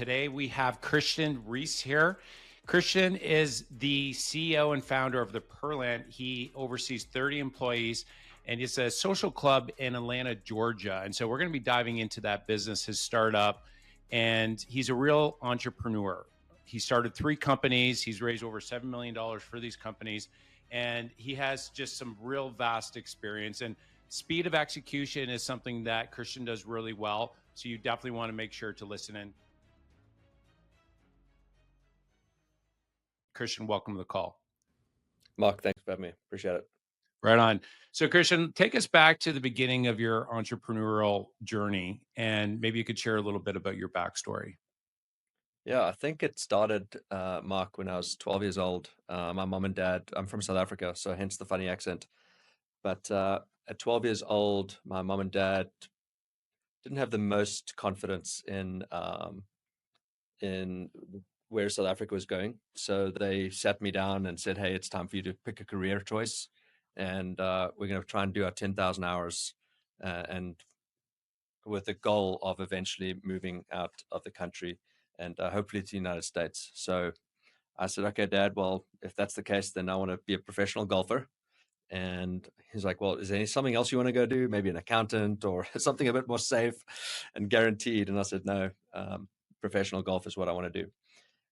Today we have Christian Ries here. Christian is the CEO and founder of the Perlant. He oversees 30 employees and it's a social club in Atlanta, Georgia. And so we're going to be diving into that business, his startup, and he's a real entrepreneur. He started 3 companies. He's raised over $7 million for these companies, and he has just some real vast experience. And speed of execution is something that Christian does really well. So you definitely want to make sure to listen in. Christian, welcome to the call. Mark, thanks for having me. Appreciate it. Right on. So Christian, take us back to the beginning of your entrepreneurial journey, and maybe you could share a little bit about your backstory. Yeah, I think it started, Mark, when I was 12 years old. My mom and dad, I'm from South Africa, so hence the funny accent. But at 12 years old, my mom and dad didn't have the most confidence in where South Africa was going. So they sat me down and said, "Hey, it's time for you to pick a career choice, and we're going to try and do our 10,000 hours, and with the goal of eventually moving out of the country and hopefully to the United States." So I said, "Okay, Dad, well, if that's the case, then I want to be a professional golfer." And he's like, "Well, is there something else you want to go do? Maybe an accountant or something a bit more safe and guaranteed?" And I said, "No, professional golf is what I want to do."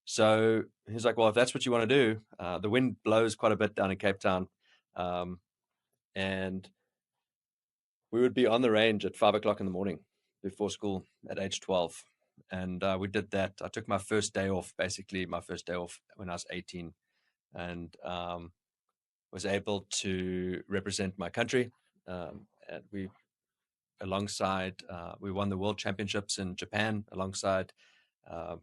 So he's like, "Well, if that's what you want to do, the wind blows quite a bit down in Cape Town. Um, and we would be on the range at 5 o'clock in the morning before school at age 12. And we did that. I took my first day off, basically my first day off when I was 18, and was able to represent my country. And we won the world championships in Japan alongside uh,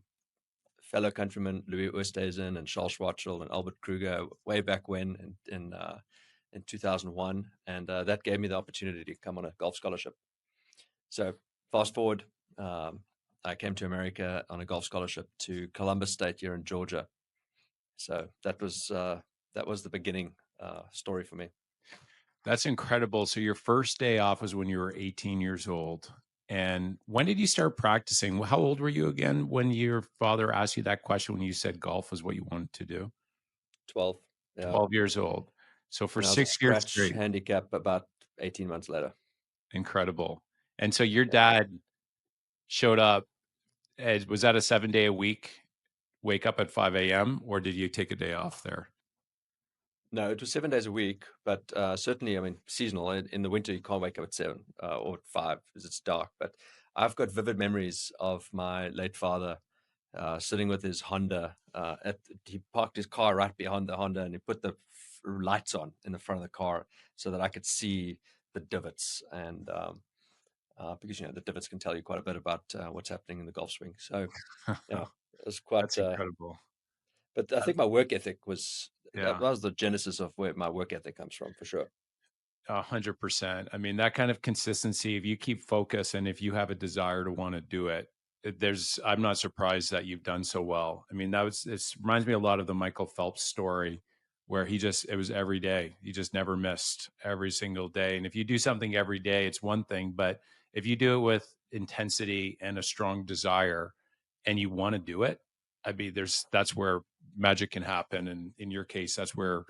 fellow countrymen Louis Oosthuizen and Charles Schwartzel and Albert Kruger way back when in 2001. And that gave me the opportunity to come on a golf scholarship. So fast forward, I came to America on a golf scholarship to Columbus State here in Georgia. So that was the beginning story for me. That's incredible. So your first day off was when you were 18 years old. And when did you start practicing? How old were you again when your father asked you that question when you said golf was what you wanted to do? 12. Yeah. 12 years old. So for And I was a 6 years scratch straight. handicap about 18 months later. Incredible. And so your Yeah. dad showed up. Was that a 7-day a week wake up at 5 a.m. or did you take a day off there? No, it was 7 days a week, but certainly, I mean, seasonal. In the winter, you can't wake up at 7 or at 5 because it's dark. But I've got vivid memories of my late father sitting with his Honda. He parked his car right behind the Honda, and he put the lights on in the front of the car so that I could see the divots, and because the divots can tell you quite a bit about what's happening in the golf swing. So yeah, it was quite. That's incredible. But I think my work ethic that Yeah. was the genesis of where my work ethic comes from, for sure. 100%. I mean, that kind of consistency, if you keep focus and if you have a desire to want to do it, I'm not surprised that you've done so well. I mean, it reminds me a lot of the Michael Phelps story where it was every day. He just never missed every single day. And if you do something every day, it's one thing, but if you do it with intensity and a strong desire and you want to do it, I mean, that's where magic can happen. And in your case, that's where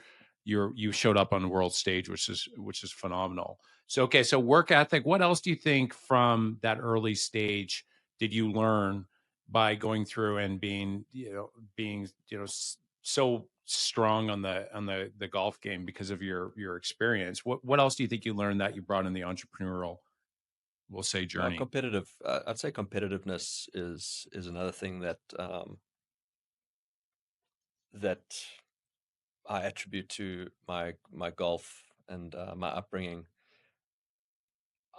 you showed up on the world stage, which is phenomenal. So okay, so work ethic. What else do you think from that early stage did you learn by going through and being so strong on the golf game because of your experience? What else do you think you learned that you brought in the entrepreneurial, we'll say, journey? Competitive. I'd say competitiveness is another thing that I attribute to my golf and my upbringing.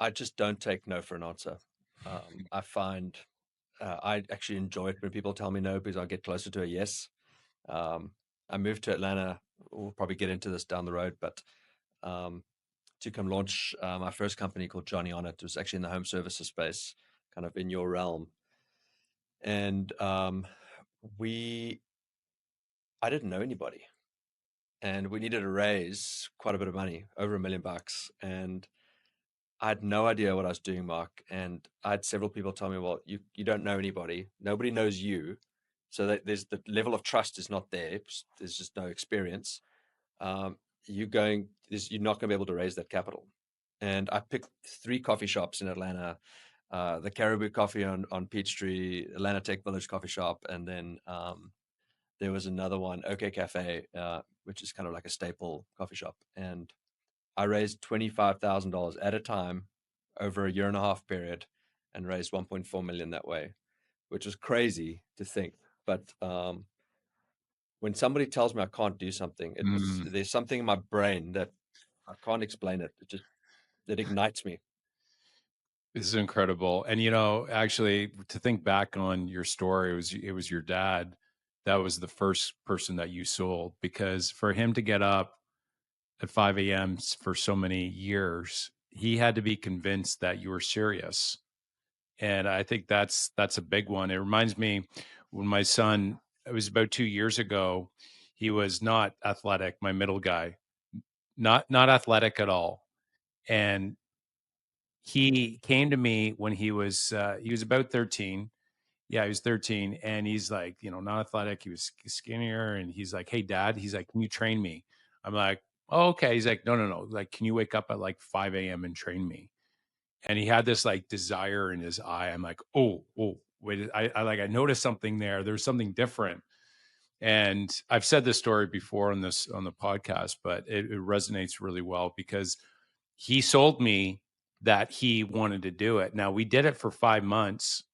I just don't take no for an answer. I find I actually enjoy it when people tell me no because I get closer to a yes. Um, I moved to Atlanta. We'll probably get into this down the road, but um, to come launch my first company called Johnny On It. It was actually in the home services space, kind of in your realm. And I didn't know anybody, and we needed to raise quite a bit of money, over $1 million. And I had no idea what I was doing, Mark, and I had several people tell me, "Well, you don't know anybody. Nobody knows you, so that there's the level of trust is not there. There's just no experience. Um, you're not going to be able to raise that capital." And I picked three coffee shops in Atlanta: the Caribou Coffee on Peachtree, Atlanta Tech Village Coffee Shop, and then there was another one, OK Cafe, which is kind of like a staple coffee shop. And I raised $25,000 at a time over a year and a half period, and raised 1.4 million that way, which was crazy to think. But when somebody tells me I can't do something, Mm. there's something in my brain that I can't explain it. It ignites me. This is incredible. And actually, to think back on your story, it was your dad that was the first person that you sold, because for him to get up at 5 a.m. For so many years, he had to be convinced that you were serious. And I think that's a big one. It reminds me when my son, it was about 2 years ago, he was not athletic, my middle guy, not athletic at all. And he came to me when he was about 13. Yeah, he was 13, and he's like, not athletic. He was skinnier, and he's like, "Hey, Dad," he's like, "Can you train me?" I'm like, "Oh, okay." He's like, "No, no, no. Like, can you wake up at like 5 a.m. and train me?" And he had this like desire in his eye. I'm like, "Oh, oh, wait." I noticed something there. There's something different. And I've said this story before on the podcast, but it resonates really well because he sold me that he wanted to do it. Now we did it for 5 months,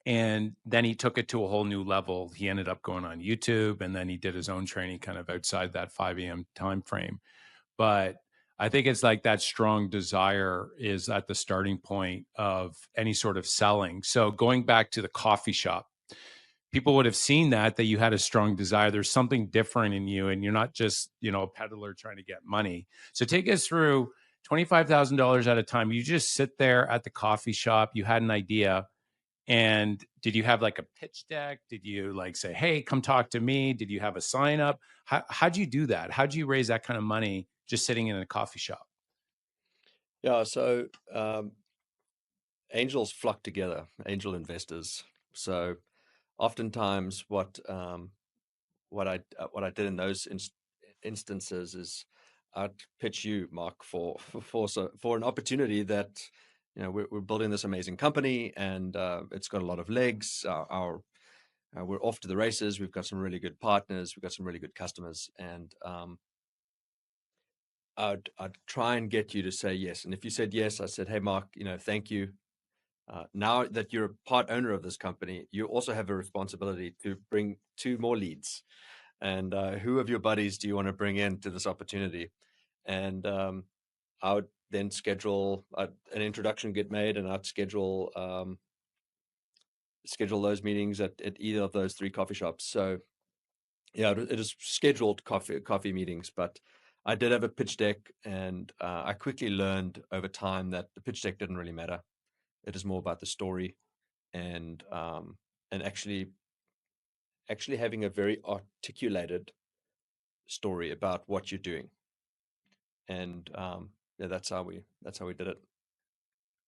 and then he took it to a whole new level. He ended up going on YouTube, and then he did his own training kind of outside that 5 a.m. time frame. But I think it's like that strong desire is at the starting point of any sort of selling. So going back to the coffee shop, people would have seen that you had a strong desire. There's something different in you, and you're not just, a peddler trying to get money. So take us through $25,000 at a time. You just sit there at the coffee shop. You had an idea. And did you have like a pitch deck? Did you like say, "Hey, come talk to me"? Did you have a sign up? How'd you do that? How'd you raise that kind of money just sitting in a coffee shop? Yeah, so angels flock together, angel investors. So oftentimes, what I did in those instances is I'd pitch you, Mark, for an opportunity that we're building this amazing company, and it's got a lot of legs. We're off to the races. We've got some really good partners. We've got some really good customers, and I'd try and get you to say yes. And if you said yes, I said, "Hey, Mark, thank you. Now that you're a part owner of this company, you also have a responsibility to bring two more leads. And who of your buddies do you want to bring in to this opportunity?" And I would then schedule an introduction get made, and I'd schedule those meetings at either of those three coffee shops. So yeah, it is scheduled coffee meetings, but I did have a pitch deck, and I quickly learned over time that the pitch deck didn't really matter. It is more about the story, and actually having a very articulated story about what you're doing. And yeah, that's how we did it.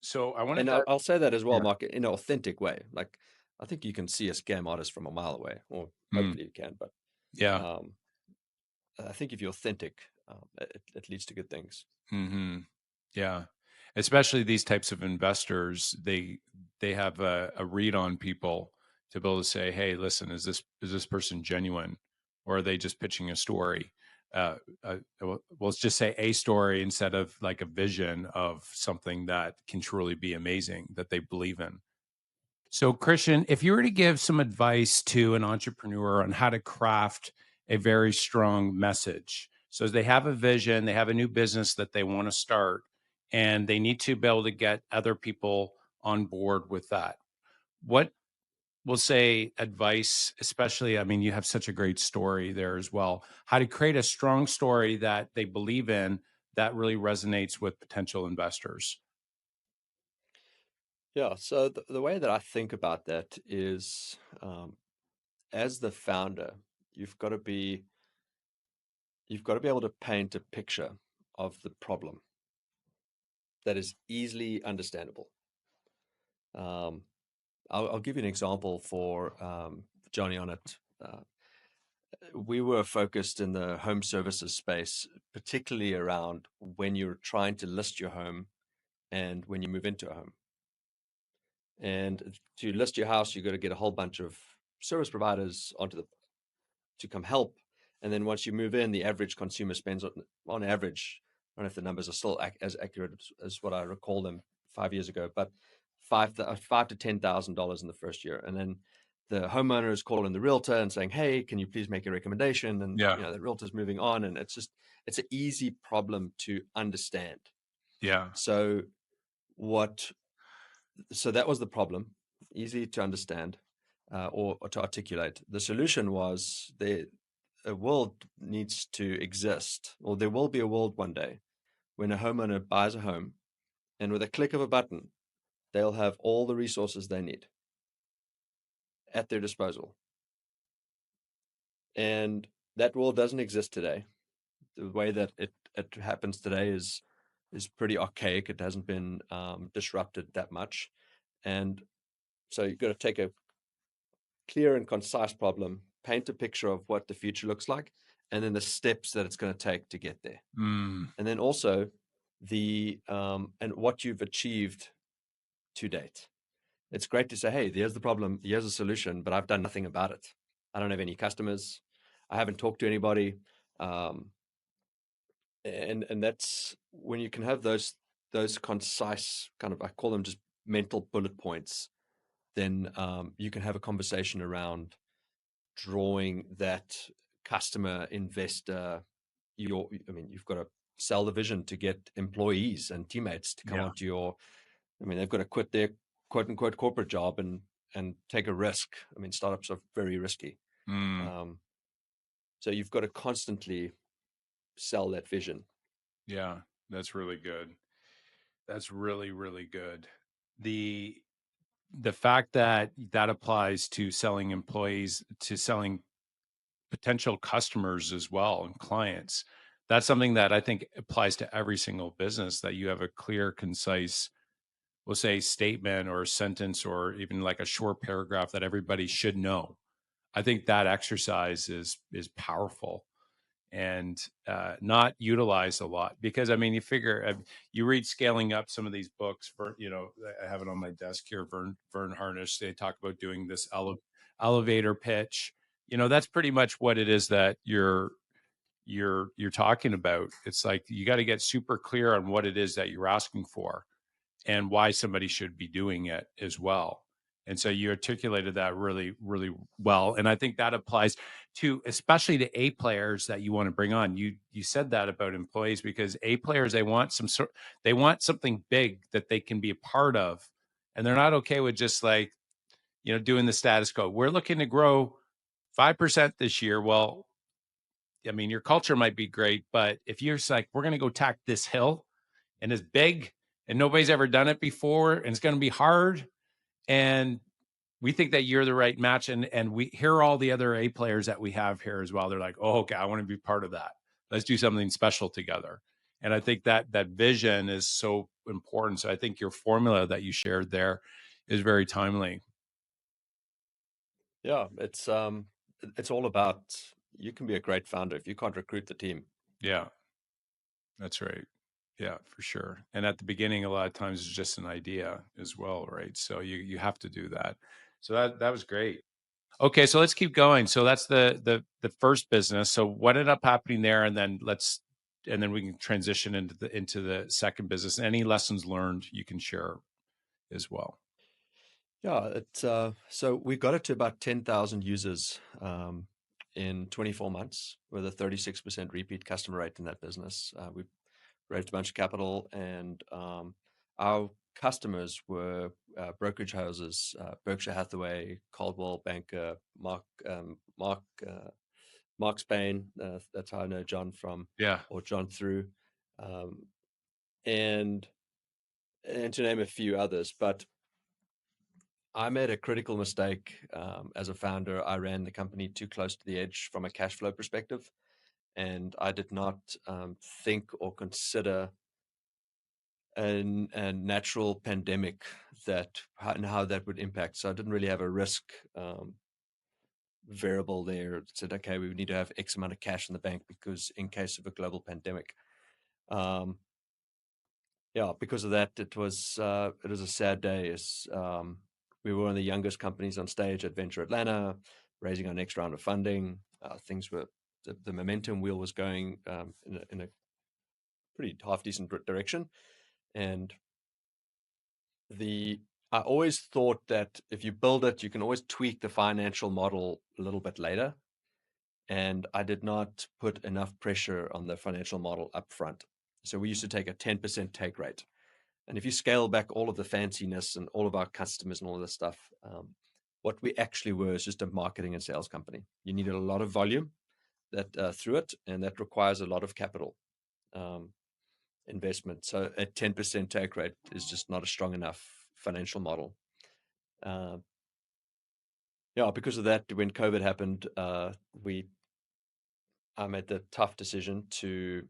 So I want to And dive. I'll say that as well, Yeah. Mark, in an authentic way. Like, I think you can see a scam artist from a mile away, or Mm, hopefully you can. But yeah. um, I think if you're authentic, it leads to good things. Hmm. Yeah. Especially these types of investors, they have a read on people to be able to say, "Hey, listen, is this person genuine, or are they just pitching a story?" Well, let's just say a story instead of like a vision of something that can truly be amazing that they believe in. So, Christian, if you were to give some advice to an entrepreneur on how to craft a very strong message, so they have a vision, they have a new business that they want to start, and they need to be able to get other people on board with that. What will say advice, especially, I mean, you have such a great story there as well, how to create a strong story that they believe in that really resonates with potential investors? Yeah. So the way that I think about that is, as the founder, you've got to be you've got to be able to paint a picture of the problem. that is easily understandable. Um, I'll give you an example for Johnny on it. We were focused in the home services space, particularly around when you're trying to list your home and when you move into a home. And to list your house, you've got to get a whole bunch of service providers to come help. And then once you move in, the average consumer spends on average, I don't know if the numbers are still as accurate as what I recall them 5 years ago, but five to $10,000 in the first year. And then the homeowner is calling the realtor and saying, "Hey, can you please make a recommendation?" And Yeah. the realtor's moving on, and it's an easy problem to understand. Yeah. So what? So that was the problem, easy to understand or to articulate. The solution was a world needs to exist, or there will be a world one day when a homeowner buys a home, and with a click of a button, they'll have all the resources they need at their disposal. And that world doesn't exist today. The way that it happens today is pretty archaic. It hasn't been disrupted that much. And so you've got to take a clear and concise problem, paint a picture of what the future looks like, and then the steps that it's going to take to get there. Mm. And then also the and what you've achieved to date. It's great to say, "Hey, here's the problem, here's a solution, but I've done nothing about it. I don't have any customers. I haven't talked to anybody." Um, and that's when you can have those concise kind of, I call them just mental bullet points. Then you can have a conversation around drawing that customer, investor. You've got to sell the vision to get employees and teammates to come Yeah. onto your. They've got to quit their quote unquote corporate job and take a risk. Startups are very risky. Mm. Um, so you've got to constantly sell that vision. Yeah. That's really good. That's really, really good. The the fact that that applies to selling employees, to selling potential customers as well and clients, that's something that I think applies to every single business, that you have a clear, concise, we'll say, statement or a sentence or even like a short paragraph that everybody should know. I think that exercise is powerful and not utilized a lot, because I mean, you figure you read Scaling Up, some of these books for, I have it on my desk here. Vern Harnish, they talk about doing this elevator pitch. That's pretty much what it is that you're talking about. It's like you got to get super clear on what it is that you're asking for and why somebody should be doing it as well. And so you articulated that really, really well. And I think that applies to, especially to A players that you want to bring on. You said that about employees, because A players, they want something big that they can be a part of. And they're not okay with just like, doing the status quo. We're looking to grow 5% this year. Well, I mean, your culture might be great, but if you're just like, we're going to go tack this hill and it's big and nobody's ever done it before and it's going to be hard, and we think that you're the right match, and we hear all the other A players that we have here as well, they're like, oh, okay, I want to be part of that. Let's do something special together. And I think that that vision is so important. So I think your formula that you shared there is very timely. Yeah, it's all about, you can be a great founder if you can't recruit the team. Yeah, that's right. Yeah, for sure. And at the beginning, a lot of times it's just an idea as well, right? So you have to do that. So that was great. Okay, so let's keep going. So that's the first business. So what ended up happening there, and then we can transition into the second business. Any lessons learned you can share as well. Yeah, so we got it to about 10,000 users in 24 months with a 36% repeat customer rate in that business. We raised a bunch of capital, and our customers were brokerage houses, Berkshire Hathaway, Coldwell Banker, Mark Spain. That's how I know John from, Yeah. or John through, um, and to name a few others. But I made a critical mistake as a founder. I ran the company too close to the edge from a cash flow perspective, and I did not think or consider a natural pandemic and how that would impact. So I didn't really have a risk variable there. It said, okay, we need to have X amount of cash in the bank because in case of a global pandemic. Um, yeah, because of that, it was a sad day. We were one of the youngest companies on stage at Venture Atlanta, raising our next round of funding. Things were the momentum wheel was going in a pretty half decent direction, and the I always thought that if you build it, you can always tweak the financial model a little bit later. And I did not put enough pressure on the financial model up front. So we used to take a 10% take rate. And if you scale back all of the fanciness and all of our customers and all of this stuff, what we actually were is just a marketing and sales company. You needed a lot of volume that through it, and that requires a lot of capital um, investment. So a 10% take rate is just not a strong enough financial model. Uh, yeah, because of that, when COVID happened, I made the tough decision to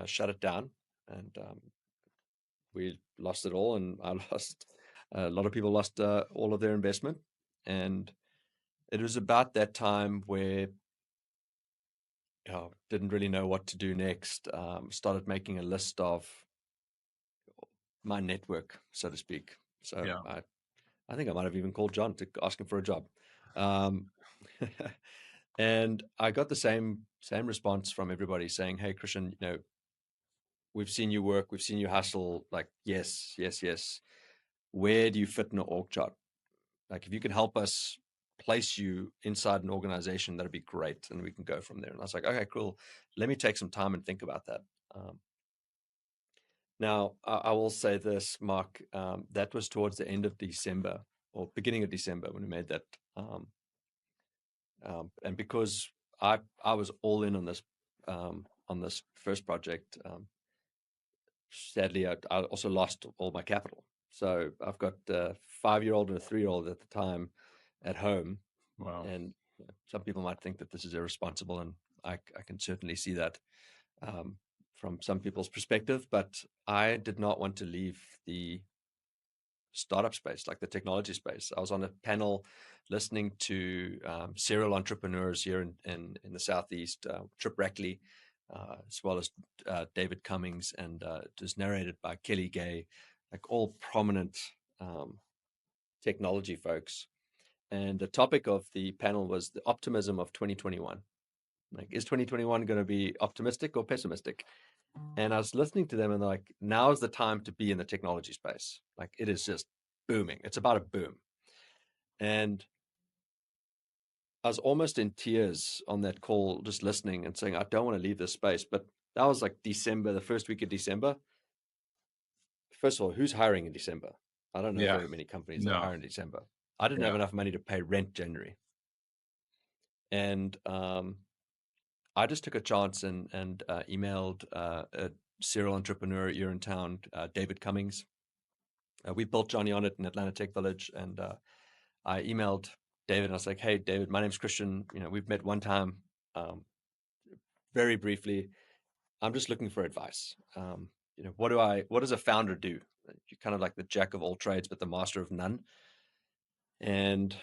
shut it down, and we lost it all, and I lost a lot of people lost all of their investment, and it was about that time where didn't really know what to do next. Started making a list of my network, so to speak. So Yeah. I think I might have even called John to ask him for a job. Um, and I got the same response from everybody saying, "Hey, Christian, we've seen you work, we've seen you hustle. Like, yes, yes, yes. Where do you fit in an org chart? Like, if you can help us place you inside an organization, that'd be great, and we can go from there." And I was like, "Okay, cool. Let me take some time and think about that." Now, I will say this, Mark. That was towards the end of December or beginning of December when we made that. And because I was all in on this first project, sadly, I also lost all my capital. So I've got a 5-year-old and a 3-year-old at the time at home, Wow. and some people might think that this is irresponsible, and I can certainly see that um, from some people's perspective. But I did not want to leave the startup space, like the technology space. I was on a panel listening to serial entrepreneurs here in the Southeast, Trip Rackley, as well as David Cummings, and it was narrated by Kelly Gay, like all prominent um, technology folks. And the topic of the panel was the optimism of 2021. Like, is 2021 going to be optimistic or pessimistic? And I was listening to them, and they're like, now is the time to be in the technology space. Like, it is just booming. It's about a boom. And I was almost in tears on that call, just listening and saying, I don't want to leave this space. But that was like December, the first week of December. First of all, who's hiring in December? I don't know Yeah. very many companies that No. hire in December. I didn't have Yeah. enough money to pay rent January. And I just took a chance and emailed a serial entrepreneur here in town, David Cummings. We built Johnny on it in Atlanta Tech Village, and I emailed David, and I was like, "Hey, David, my name's Christian. We've met one time, um, very briefly. I'm just looking for advice. What does a founder do? You're kind of like the jack of all trades, but the master of none." And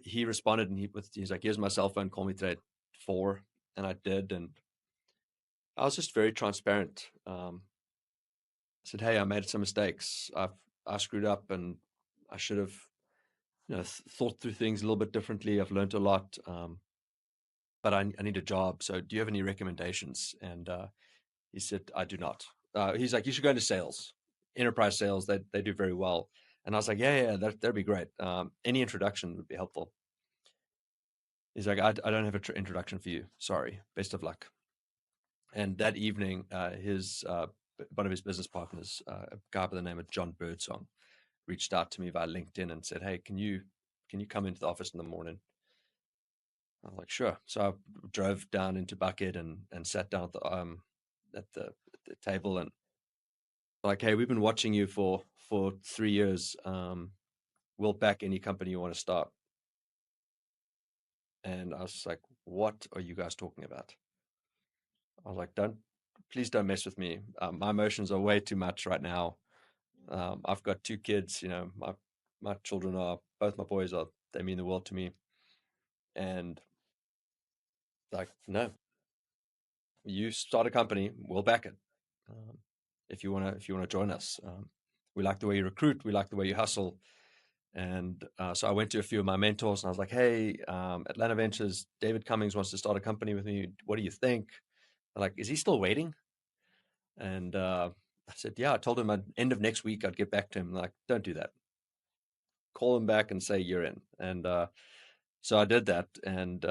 he responded, and he's like, "Here's my cell phone. Call me today at 4." And I did, and I was just very transparent. I said, "Hey, I made some mistakes. I screwed up, and I should have, thought through things a little bit differently. I've learned a lot, but I need a job. So, do you have any recommendations?" And he said, "I do not." He's like, "You should go into sales, enterprise sales. They do very well." And I was like, "Yeah, that'd be great. Any introduction would be helpful." He's like, "I don't have an introduction for you. Sorry. Best of luck." And that evening, his one of his business partners, a guy by the name of John Birdsong, reached out to me via LinkedIn and said, "Hey, can you come into the office in the morning?" I was like, "Sure." So I drove down into Bucket and sat down at the table, and like, "Hey, we've been watching you for 3 years. We'll back any company you want to start." And I was like, "What are you guys talking about?" I was like, please don't mess with me. My emotions are way too much right now. I've got 2 kids. My children are both my boys are they mean the world to me. And like, no, you start a company, we'll back it. Um, if you wanna join us, we like the way you recruit, we like the way you hustle. And so I went to a few of my mentors and I was like, hey, Atlanta Ventures, David Cummings wants to start a company with me. What do you think? They're like, is he still waiting? And I said, yeah. I told him at end of next week I'd get back to him. Like, don't do that. Call him back and say you're in. And so I did that. And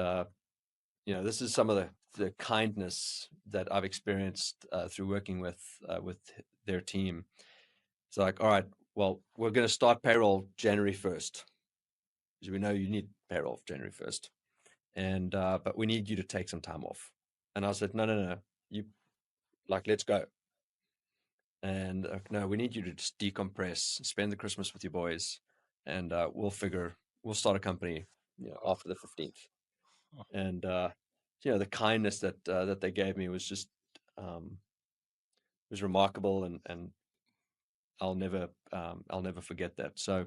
this is some of the kindness that I've experienced through working with their team. It's like, all right, well, we're going to start payroll January 1st, because we know you need payroll January 1st, and but we need you to take some time off. And I said, no, no, no, you like, let's go. And no, we need you to just decompress, spend the Christmas with your boys, and we'll start a company, after the 15th. And the kindness that they gave me was just um, was remarkable, and I'll never forget that. So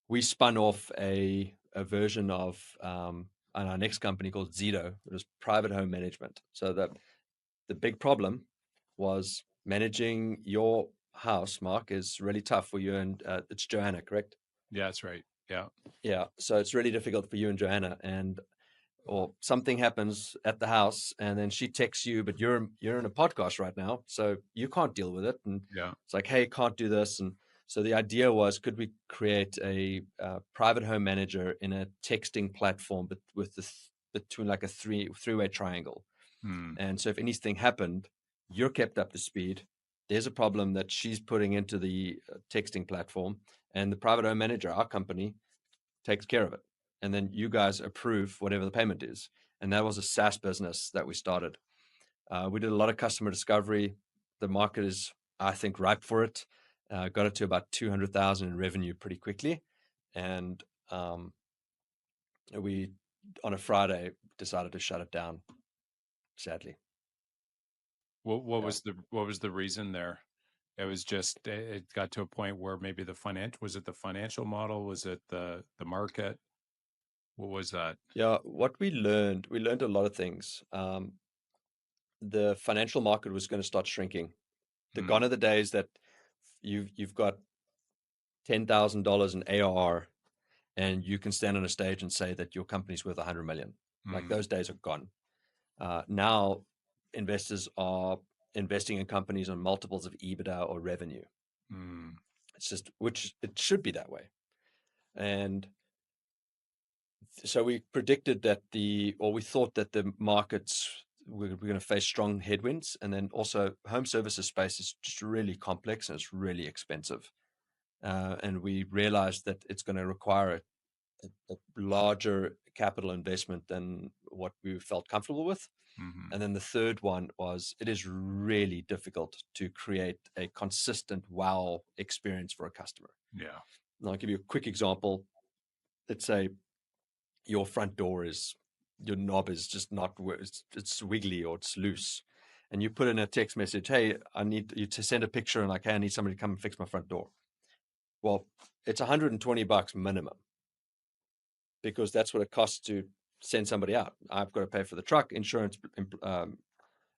we spun off a version of on our next company called Zito. It was private home management. So the big problem was managing your house, Mark, is really tough for you. And it's Joanna, correct? Yeah, that's right. Yeah. Yeah. So it's really difficult for you and Joanna. And or something happens at the house and then she texts you, but you're in a podcast right now, so you can't deal with it. And Yeah. it's like, hey, can't do this. And so the idea was, could we create a private home manager in a texting platform, but with between like a three-way triangle. Hmm. And so if anything happened, you're kept up to speed. There's a problem that she's putting into the texting platform, and the private home manager, our company, takes care of it. And then you guys approve whatever the payment is. And that was a SaaS business that we started. We did a lot of customer discovery. The market is, I think, ripe for it. Got it to about 200,000 in revenue pretty quickly. And we, on a Friday, decided to shut it down, sadly. What Yeah. was the reason there? It was just it got to a point where maybe was it the financial model? Was it the market? What was that? Yeah. What we learned a lot of things. The financial market was going to start shrinking. Gone Hmm. are the days that you've got $10,000 in ARR and you can stand on a stage and say that your company's worth 100 million. Like, Hmm. those days are gone. Now investors are investing in companies on multiples of EBITDA or revenue. Hmm. It's just, which it should be that way. And so we predicted that we thought that the markets were going to face strong headwinds. And then also home services space is just really complex and it's really expensive. And we realized that it's going to require a larger capital investment than what we felt comfortable with. Hmm. And then the third one was, it is really difficult to create a consistent wow experience for a customer. Yeah. And I'll give you a quick example. Let's say your front door your knob is just not, it's wiggly or it's loose. And you put in a text message, hey, I need you to send a picture, and like, hey, I need somebody to come and fix my front door. Well, it's $120 minimum, because that's what it costs to send somebody out. I've got to pay for the truck, insurance,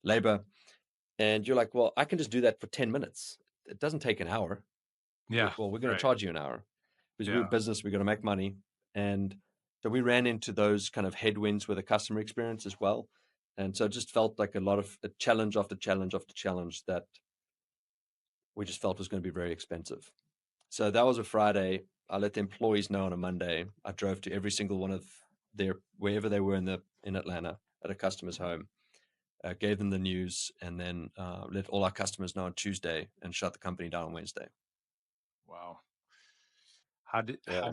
labor. And you're like, well, I can just do that for 10 minutes. It doesn't take an hour. Yeah. Well, we're going to Right. charge you an hour because we're a Yeah. business. We're going to make money. And so we ran into those kind of headwinds with the customer experience as well. And so it just felt like a lot of a challenge after challenge after challenge that we just felt was going to be very expensive. So that was a Friday. I let the employees know on a Monday. I drove to every single one of wherever they were in Atlanta, at a customer's home, gave them the news, and then let all our customers know on Tuesday and shut the company down on Wednesday. Wow. How did Yeah. how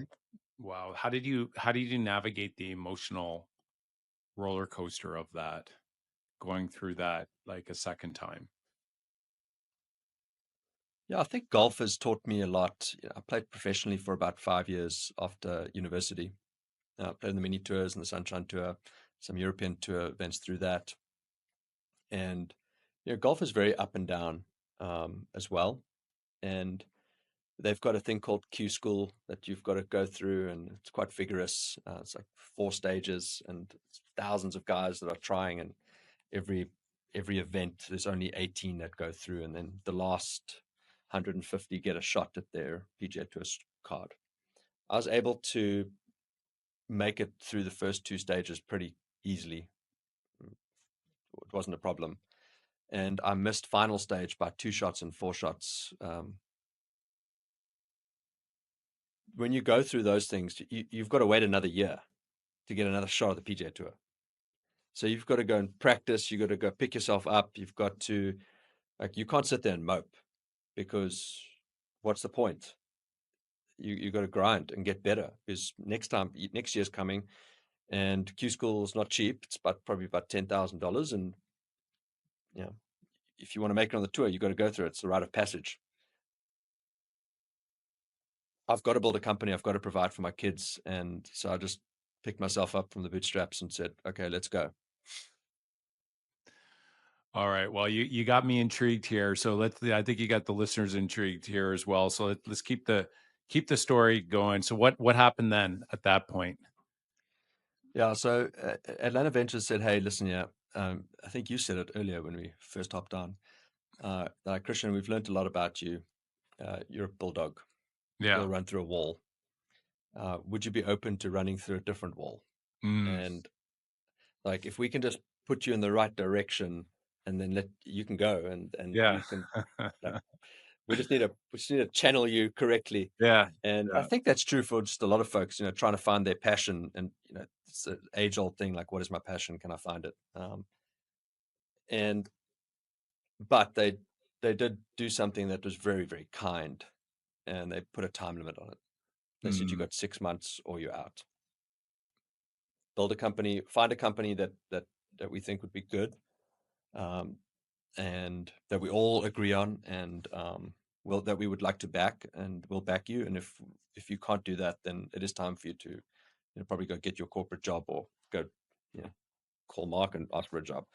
wow. How did you navigate the emotional roller coaster of that, going through that like a second time? Yeah, I think golf has taught me a lot. I played professionally for about 5 years after university. Played in the mini tours and the Sunshine Tour, some European tour events through that. And golf is very up and down as well. And they've got a thing called Q School that you've got to go through, and it's quite vigorous. It's like 4 stages, and thousands of guys that are trying, and every event there's only 18 that go through, and then the last 150 get a shot at their PGA Tour card. I was able to make it through the first 2 stages pretty easily. It wasn't a problem, and I missed final stage by 2 shots and 4 shots. When you go through those things, you've got to wait another year to get another shot at the PGA Tour. So you've got to go and practice. You've got to go pick yourself up. You've got to, like, you can't sit there and mope, because what's the point? You've got to grind and get better, because next year's coming, and Q School is not cheap. It's probably about $10,000, and you know, if you want to make it on the tour, you've got to go through it. It's the rite of passage. I've got to build a company. I've got to provide for my kids, and so I just picked myself up from the bootstraps and said, "Okay, let's go." All right. Well, you got me intrigued here. So I think you got the listeners intrigued here as well. So let's keep the story going. So what happened then at that point? Yeah. So Atlanta Ventures said, "Hey, listen, yeah, I think you said it earlier when we first hopped on. Like, Christian, we've learned a lot about you. You're a bulldog. Yeah. You'll run through a wall. Would you be open to running through a different wall? Mm, And like, if we can just put you in the right direction, and then you can go, and yeah. you can, like, we just need to channel you correctly." Yeah. And I Yeah. think that's true for just a lot of folks, trying to find their passion. And it's an age old thing, like, what is my passion? Can I find it? And but they did do something that was very, very kind, and they put a time limit on it. They said, "You Mm, got 6 months or you're out. Build a company, find a company that we think would be good, um, and that we all agree on, and that we would like to back, and we'll back you. And if you can't do that, then it is time for you to, probably go get your corporate job, or go, you know, call Mark and ask for a job."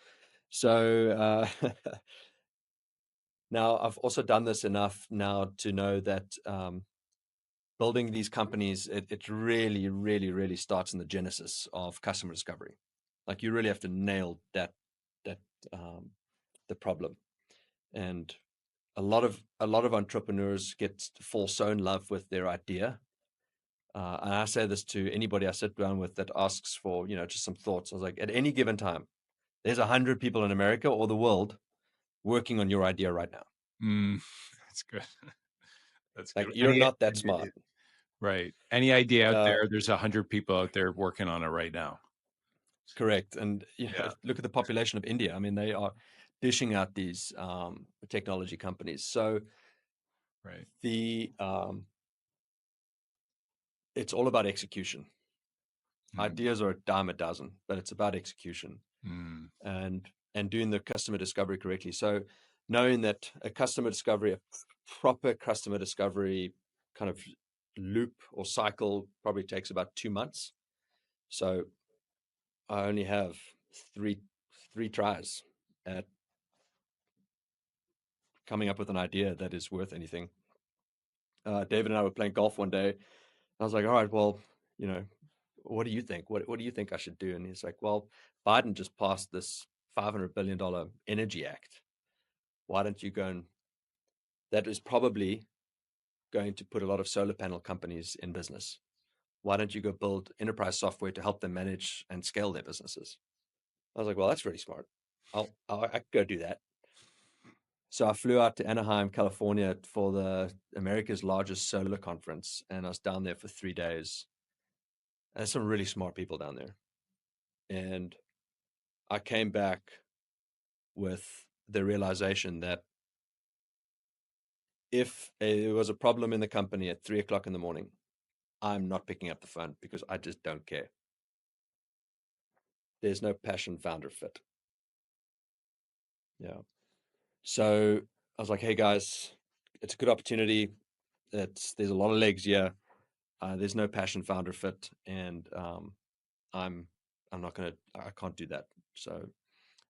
So now I've also done this enough now to know that, building these companies, it really, really, really starts in the genesis of customer discovery. Like, you really have to nail that um, the problem. And a lot of entrepreneurs fall so in love with their idea. And I say this to anybody I sit down with that asks for, just some thoughts. I was like, at any given time, there's 100 people in America or the world working on your idea right now. mm, that's good. That's Like, good. you're not that smart. Right. Any idea out Uh, there? There's 100 people out there working on it right now. Correct. And Yeah. look at the population of India. I mean, they are dishing out these technology companies. So Right. the it's all about execution. Mm, Ideas are a dime a dozen, but it's about execution, mm, and doing the customer discovery correctly. So knowing that a proper customer discovery kind of loop or cycle probably takes about 2 months. So I only have three tries at coming up with an idea that is worth anything. David and I were playing golf one day. I was like, "All right, well, you know, what do you think? What do you think I should do?" And he's like, "Well, Biden just passed this $500 billion energy act. Why don't you go and that is probably going to put a lot of solar panel companies in business. Why don't you go build enterprise software to help them manage and scale their businesses?" I was like, "Well, that's really smart. I could go do that." So I flew out to Anaheim, California for the America's largest solar conference, and I was down there for 3 days. And there's some really smart people down there. And I came back with the realization that if there was a problem in the company at 3 o'clock in the morning, I'm not picking up the phone, because I just don't care. There's no passion founder fit. Yeah. So I was like, "Hey guys, it's a good opportunity. There's a lot of legs here. There's no passion founder fit, and I'm I'm not gonna I can't do that. So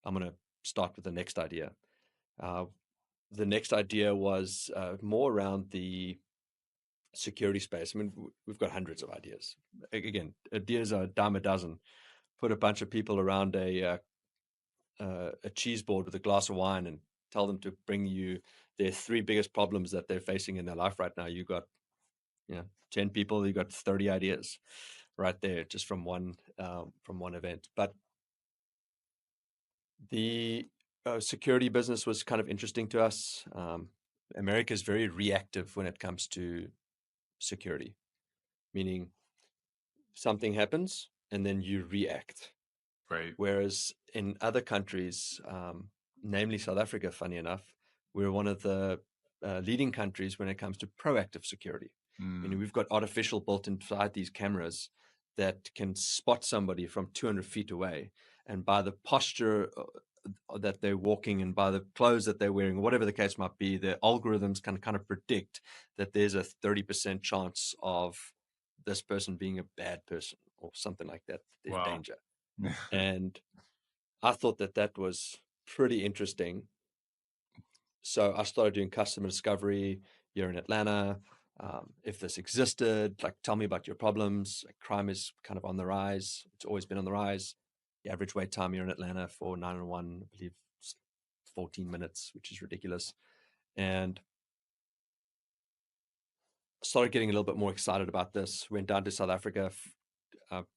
I'm gonna start with the next idea." Uh, the next idea was more around the security space. I mean, we've got hundreds of ideas. Again, ideas are a dime a dozen. Put a bunch of people around a cheese board with a glass of wine and tell them to bring you their three biggest problems that they're facing in their life right now. You got 10 people, you got 30 ideas right there just from one event. But the security business was kind of interesting to us. America is very reactive when it comes to security, meaning something happens and then you react. Right. Whereas in other countries, namely South Africa, funny enough, we're one of the leading countries when it comes to proactive security. Mm. We've got artificial built inside these cameras that can spot somebody from 200 feet away. And by the posture that they're walking and by the clothes that they're wearing, whatever the case might be, the algorithms can kind of predict that there's a 30% chance of this person being a bad person or something like that. There's Wow. danger. And I thought that that was pretty interesting. So I started doing customer discovery here in Atlanta. If this existed, like, tell me about your problems. Like, crime is kind of on the rise. It's always been on the rise. The average wait time here in Atlanta for 911, I believe, 14 minutes, which is ridiculous. And started getting a little bit more excited about this. Went down to South Africa,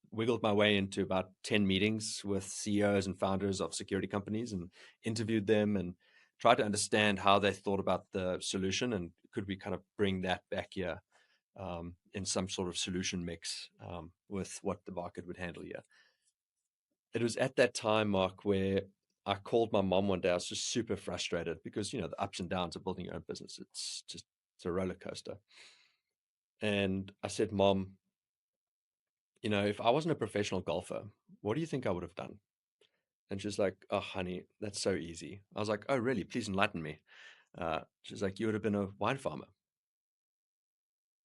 wiggled my way into about 10 meetings with CEOs and founders of security companies and interviewed them and tried to understand how they thought about the solution and could we kind of bring that back here in some sort of solution mix with what the market would handle here. It was at that time, Mark, where I called my mom one day. I was just super frustrated because, the ups and downs of building your own business. It's a roller coaster. And I said, Mom, if I wasn't a professional golfer, what do you think I would have done? And she's like, "Oh, honey, that's so easy." I was like, "Oh, really? Please enlighten me." She's like, "You would have been a wine farmer."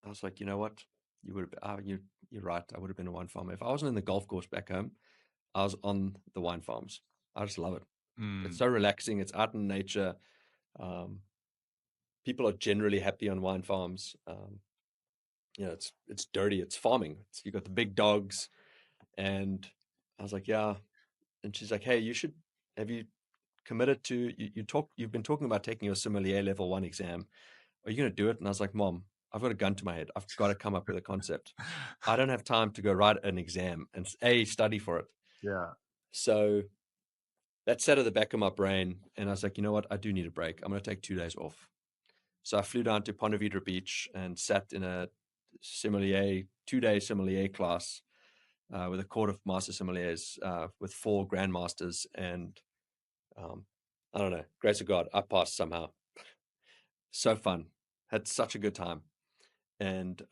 I was like, "You know what? You would have. You're right. I would have been a wine farmer. If I wasn't in the golf course back home, I was on the wine farms. I just love it. It's Mm. so relaxing. It's out in nature. Um, People are generally happy on wine farms. It's dirty. It's farming. You got the big dogs." And I was like, "Yeah." And she's like, "Hey, you should. Have you committed to you've been talking about taking your sommelier level 1 exam. Are you going to do it?" And I was like, "Mom, I've got a gun to my head. I've got to come up with a concept. I don't have time to go write an exam and study for it." Yeah. So that sat at the back of my brain, and I was like, "You know what? I do need a break. I'm going to take 2 days off." So I flew down to Ponte Vedra Beach and sat in a sommelier 2-day sommelier class with a court of master sommeliers with 4 grandmasters. And um, I don't know, grace of God, I passed somehow. So fun, had such a good time. And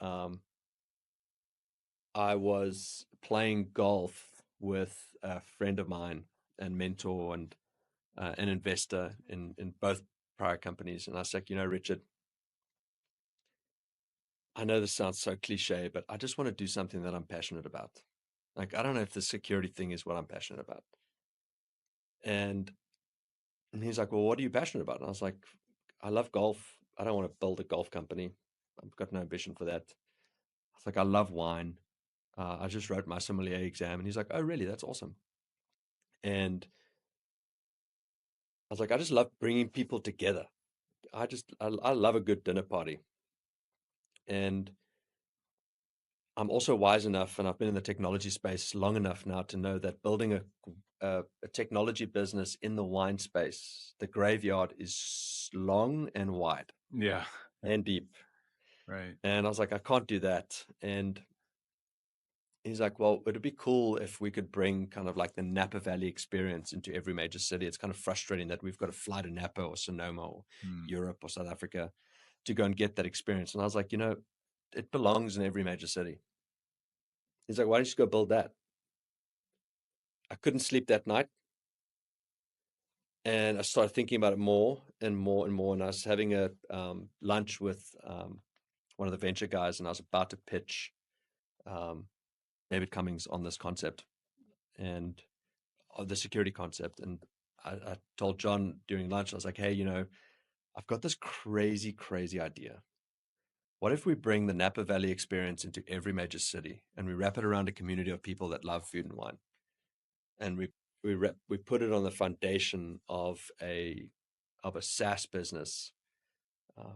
I was playing golf with a friend of mine and mentor and an investor in both prior companies. And I was like, Richard, I know this sounds so cliche, but I just want to do something that I'm passionate about. Like, I don't know if the security thing is what I'm passionate about. And he's like, "Well, what are you passionate about?" And I was like, "I love golf. I don't want to build a golf company. I've got no ambition for that." I was like, "I love wine. I just wrote my sommelier exam." And he's like, "Oh, really? That's awesome." And I was like, "I just love bringing people together. I love a good dinner party." And I'm also wise enough, and I've been in the technology space long enough now to know that building a technology business in the wine space, the graveyard is long and wide Yeah. and deep. Right. And I was like, "I can't do that." And he's like, "Well, it'd be cool if we could bring kind of like the Napa Valley experience into every major city. It's kind of frustrating that we've got to fly to Napa or Sonoma or Mm. Europe or South Africa to go and get that experience." And I was like, it belongs in every major city. He's like, "Why don't you go build that?" I couldn't sleep that night. And I started thinking about it more and more and more. And I was having a lunch with one of the venture guys, and I was about to pitch um, David Cummings on this concept and the security concept. And I told John during lunch, I was like, "Hey, I've got this crazy, crazy idea. what if we bring the Napa Valley experience into every major city and we wrap it around a community of people that love food and wine? And we put it on the foundation of a SaaS business,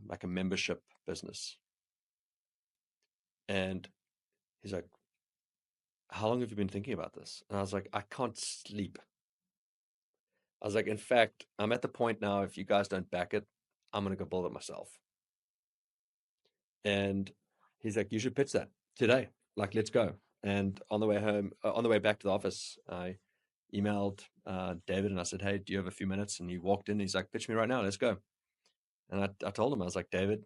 like a membership business. And he's like, how long have you been thinking about this? And I was like, I can't sleep. I was like, in fact, I'm at the point now, if you guys don't back it, I'm going to go build it myself. And he's like, you should pitch that today. Like, let's go. And on the way home, on the way back to the office, I emailed David and I said, hey, do you have a few minutes? And he walked in. He's like, pitch me right now. Let's go. And I told him, I was like, David,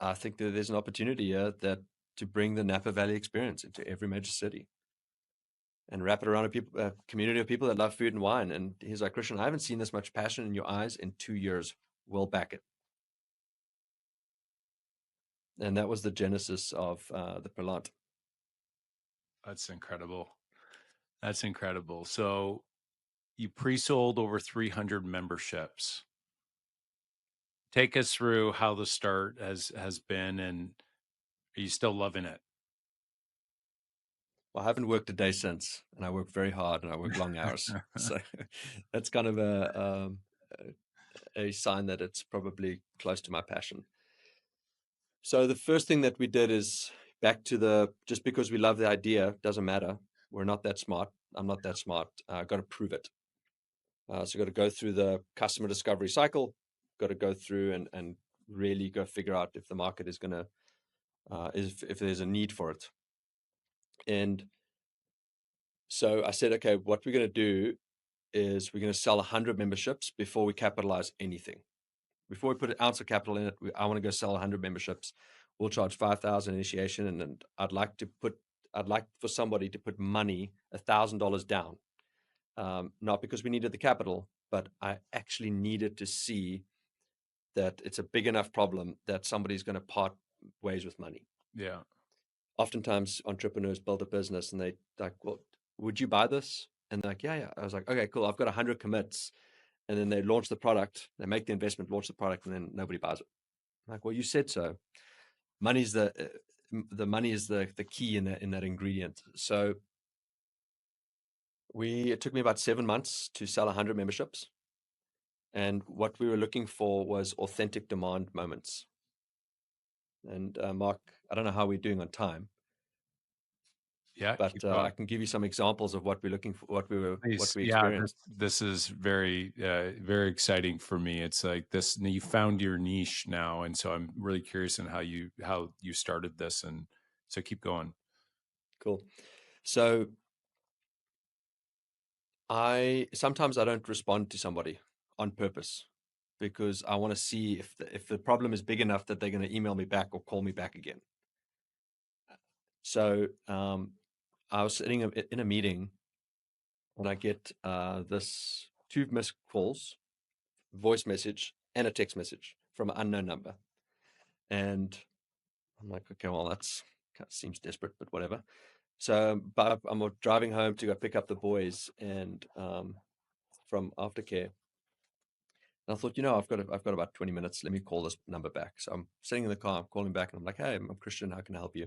I think that there's an opportunity here that to bring the Napa Valley experience into every major city and wrap it around a community of people that love food and wine. And he's like, Christian, I haven't seen this much passion in your eyes in 2 years. We'll back it. And that was the genesis of the Perlant. That's incredible. That's incredible. So you pre-sold over 300 memberships. Take us through how the start has been, and are you still loving it? Well, I haven't worked a day since, and I work very hard and I work long hours. So that's kind of a sign that it's probably close to my passion. So the first thing that we did is back to just because we love the idea doesn't matter. We're not that smart. I'm not that smart. Got to prove it. So got to go through the customer discovery cycle. Got to go through and really go figure out if the market is going to if there's a need for it. And so I said, okay, what we're going to do is we're going to sell 100 memberships before we capitalize anything. Before we put an ounce of capital in it, I want to go sell 100 memberships. We'll charge 5,000 initiation, and I'd like for somebody to put money, $1,000 down, not because we needed the capital, but I actually needed to see that it's a big enough problem that somebody's going to part ways with money. Yeah. Oftentimes, entrepreneurs build a business and they like, well, would you buy this? And they're like, yeah, yeah. I was like, okay, cool. I've got 100 commits. And then they launch the product, they make the investment, launch the product, and then nobody buys it. I'm like, well, you said so. Money's the money is the key in that ingredient. So it took me about 7 months to sell 100 memberships. And what we were looking for was authentic demand moments. And Mark, I don't know how we're doing on time, Yeah, but keep I going. can give you some examples of what we're looking for, what Please. we Yeah, this experienced. this is very very exciting for me. It's like this you found your niche now, and so I'm really curious in how you started this, and so keep going. Cool. So sometimes I don't respond to somebody on purpose because I want to see if the problem is big enough that they're going to email me back or call me back again. So I was sitting in a meeting and I get this 2 missed calls, voice message, and a text message from an unknown number. And I'm like, okay, well, that's kind of seems desperate, but whatever. So, but I'm driving home to go pick up the boys and from aftercare. And I thought, I've got about 20 minutes. Let me call this number back. So I'm sitting in the car, I'm calling back, and I'm like, hey, I'm Christian. How can I help you?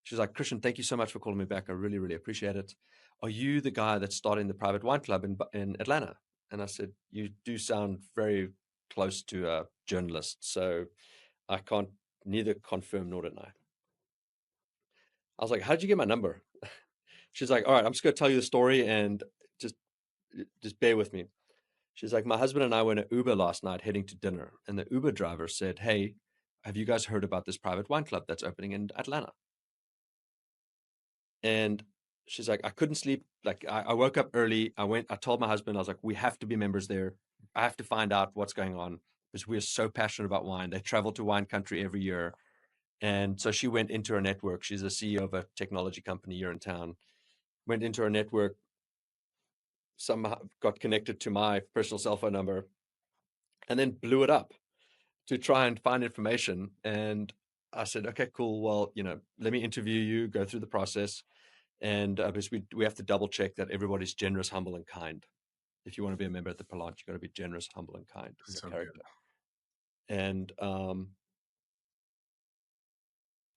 She's like, Christian, thank you so much for calling me back. I really, really appreciate it. Are you the guy that's starting the private wine club in Atlanta? And I said, you do sound very close to a journalist. So I can't neither confirm nor deny. I was like, how'd you get my number? She's like, all right, I'm just going to tell you the story and just, just bear with me. She's like, my husband and I were in an Uber last night heading to dinner, and the Uber driver said, hey, have you guys heard about this private wine club that's opening in Atlanta? And she's like, I couldn't sleep. Like, I woke up early. I told my husband, I was like, we have to be members there. I have to find out what's going on because we are so passionate about wine. They travel to wine country every year. And so she went into her network. She's a CEO of a technology company here in town. Went into her network, somehow got connected to my personal cell phone number, and then blew it up to try and find information. And I said, okay, cool. Well, let me interview you, go through the process. And because we have to double check that everybody's generous, humble, and kind. If you want to be a member at the Perlant, you got to be generous, humble, and kind in your So good. character. And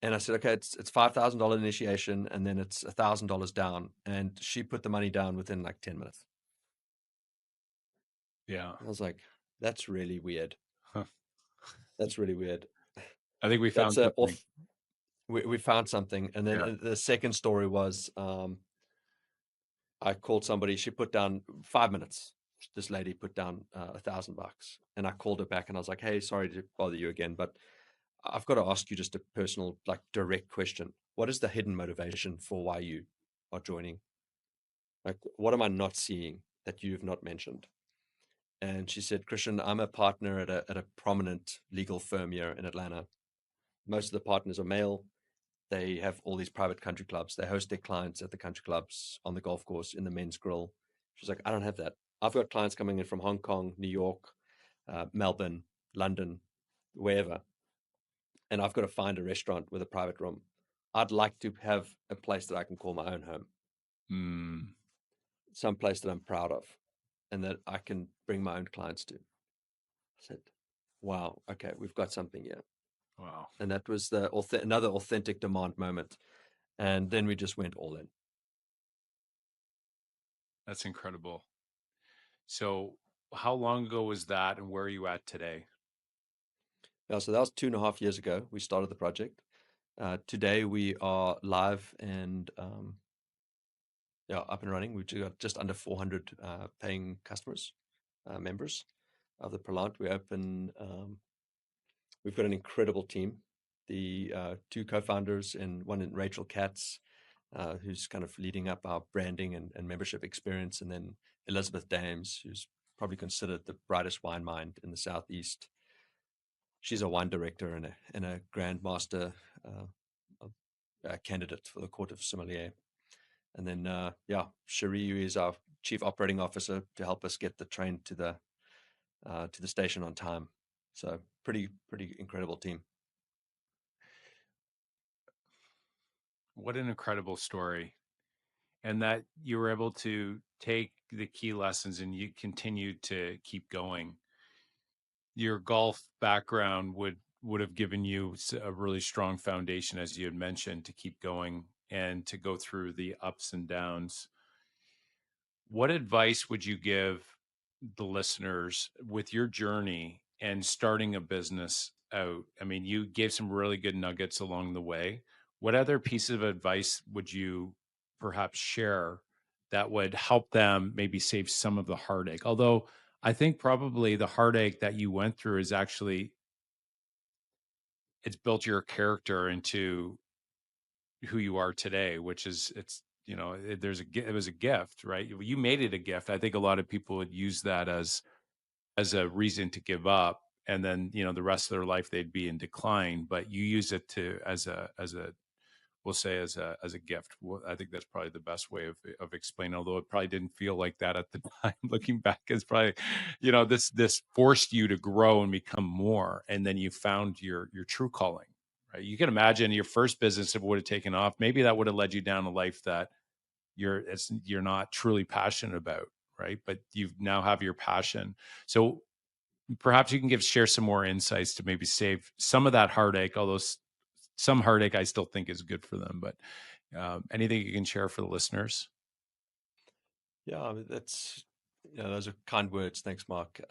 And I said, okay, it's $5,000 initiation, and then it's $1,000 down. And she put the money down within like 10 minutes. Yeah. I was like, that's really weird. Huh. That's really weird. I think we That's found something. we found something. And then Yeah. the second story was I called somebody. She put down 5 minutes. This lady put down $1,000, and I called her back and I was like, "Hey, sorry to bother you again, but I've got to ask you just a personal, like, direct question. What is the hidden motivation for why you are joining? Like, what am I not seeing that you've not mentioned?" And she said, "Christian, I'm a partner at a prominent legal firm here in Atlanta. Most of the partners are male. They have all these private country clubs. They host their clients at the country clubs, on the golf course, in the men's grill." She's like, "I don't have that. I've got clients coming in from Hong Kong, New York, Melbourne, London, wherever, and I've got to find a restaurant with a private room. I'd like to have a place that I can call my own home, Mm, some place that I'm proud of, and that I can bring my own clients to." I said, "Wow, okay, we've got something here." wow. And that was another authentic demand moment. And then we just went all in. That's incredible. So, how long ago was that, and where are you at today? Yeah, so that was 2.5 years ago. We started the project. Today we are live and yeah, up and running. We've got just under 400 paying customers, members of the Perlant. We've got an incredible team. The two co-founders and one in Rachel Katz, who's kind of leading up our branding and membership experience, and then Elizabeth Dames, who's probably considered the brightest wine mind in the Southeast. She's a wine director and a grandmaster candidate for the Court of Sommelier. And then, yeah, Cherie is our chief operating officer to help us get the train to the station on time. So pretty incredible team. What an incredible story. And that you were able to take the key lessons and you continued to keep going. Your golf background would have given you a really strong foundation, as you had mentioned, to keep going and to go through the ups and downs. What advice would you give the listeners with your journey and starting a business out? I mean, you gave some really good nuggets along the way. What other piece of advice would you perhaps share that would help them maybe save some of the heartache? Although I think probably the heartache that you went through is actually it's built your character into who you are today, which is it's it was a gift, right? You made it a gift. I think a lot of people would use that as a reason to give up, and then the rest of their life they'd be in decline. But you use it to as a we'll say as a gift. I think that's probably the best way of explaining. Although it probably didn't feel like that at the time. Looking back, it's probably this forced you to grow and become more, and then you found your true calling. Right? You can imagine your first business, if it would have taken off, maybe that would have led you down a life that you're not truly passionate about, right? But you now have your passion. So perhaps you can share some more insights to maybe save some of that heartache, although some heartache I still think is good for them. But anything you can share for the listeners? Yeah, I mean, those are kind words. Thanks, Mark.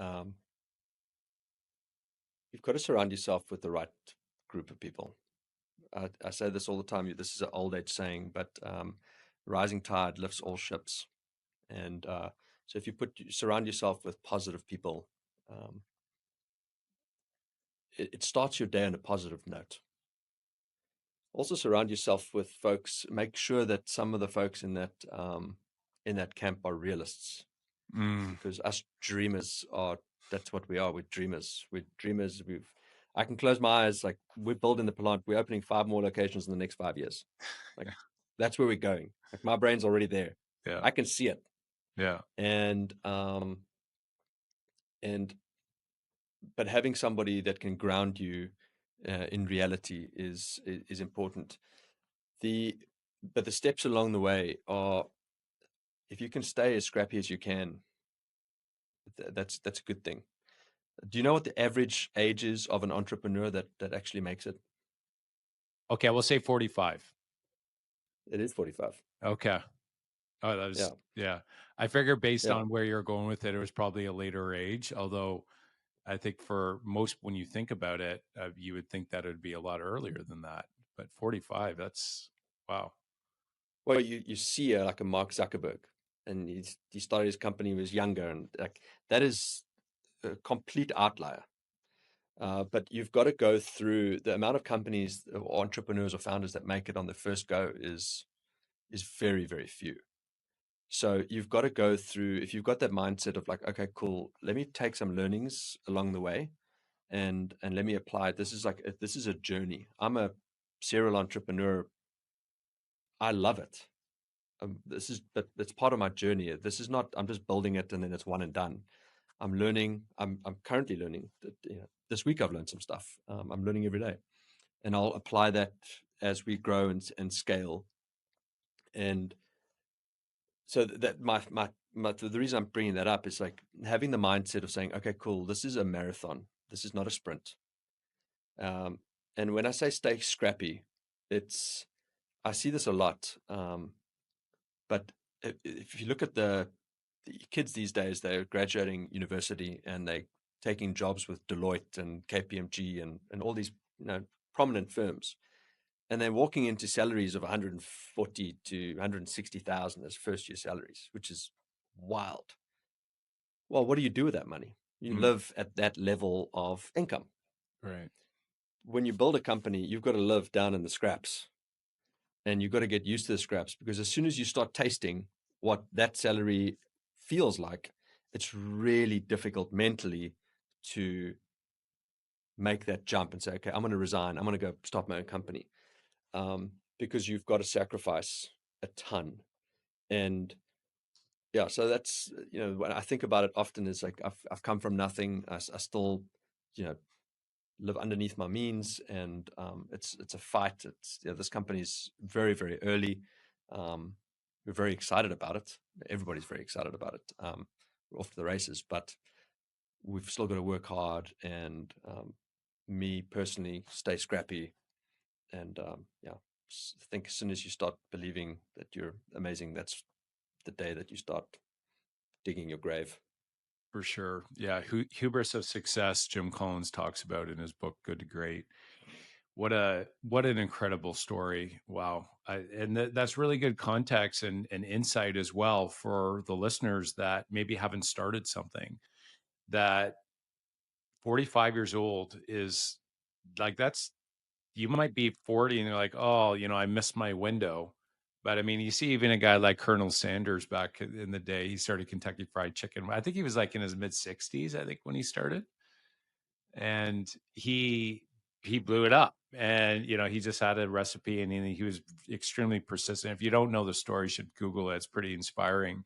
You've got to surround yourself with the right group of people. I say this all the time. This is an old age saying, but rising tide lifts all ships. And so if you surround yourself with positive people, um, it starts your day on a positive note. Also surround yourself with folks. Make sure that some of the folks in that camp are realists, Mm, because us dreamers are. That's what we are. We're dreamers. We're dreamers. I can close my eyes. Like, we're building the plant. We're opening 5 more locations in the next 5 years. Like, yeah, that's where we're going. Like, my brain's already there. yeah, I can see it. yeah. And and but having somebody that can ground you in reality is important. The but the steps along the way are, if you can stay as scrappy as you can, that's a good thing. Do you know what the average age is of an entrepreneur that actually makes it? Okay, we'll say 45. It is 45. Okay. Oh, that Yeah. was yeah. I figure based Yeah. on where you're going with it, it was probably a later age, although I think for most when you think about it, you would think that it'd be a lot earlier than that, but 45, that's wow. Well, you see like a Mark Zuckerberg, and he started his company when he was younger, and like that is a complete outlier. But you've got to go through the amount of companies or entrepreneurs or founders that make it on the first go is very, very few. So you've got to go through, if you've got that mindset of like, okay, cool, let me take some learnings along the way and let me apply it. This is a journey. I'm a serial entrepreneur. I love it. But it's part of my journey. This is not, I'm just building it and then it's one and done. I'm learning. I'm currently learning. This week I've learned some stuff. I'm learning every day, and I'll apply that as we grow and scale. And so that the reason I'm bringing that up is like having the mindset of saying, okay, cool, this is a marathon. This is not a sprint. Um, and when I say stay scrappy, it's I see this a lot. But if you look at the kids these days, they're graduating university and they taking jobs with Deloitte and KPMG and all these prominent firms, and they're walking into salaries of 140 to 160,000 as first year salaries, which is wild. Well, what do you do with that money? You Mm, live at that level of income. right. When you build a company, you've got to live down in the scraps, and you've got to get used to the scraps, because as soon as you start tasting what that salary feels like, it's really difficult mentally to make that jump and say, okay, I'm going to resign. I'm going to go start my own company, because you've got to sacrifice a ton. And yeah, so that's, when I think about it often, is like I've come from nothing. I still, you know, live underneath my means, and it's a fight. This company is very, very early. Um, we're very excited about it. Everybody's very excited about it. We're off to the races, but we've still got to work hard, and me personally stay scrappy. And yeah, I think as soon as you start believing that you're amazing, that's the day that you start digging your grave. For sure. Yeah. Hubris of success, Jim Collins talks about in his book, Good to Great. What an incredible story. Wow. And that's really good context and insight as well for the listeners that maybe haven't started something. That 45 years old is like, that's, you might be 40 and you're like, oh, I missed my window. But I mean, you see, even a guy like Colonel Sanders back in the day, he started Kentucky Fried Chicken. I think he was like in his mid 60s, I think, when he started. And he blew it up. And he just had a recipe, and he was extremely persistent. If you don't know the story, you should Google it. It's pretty inspiring.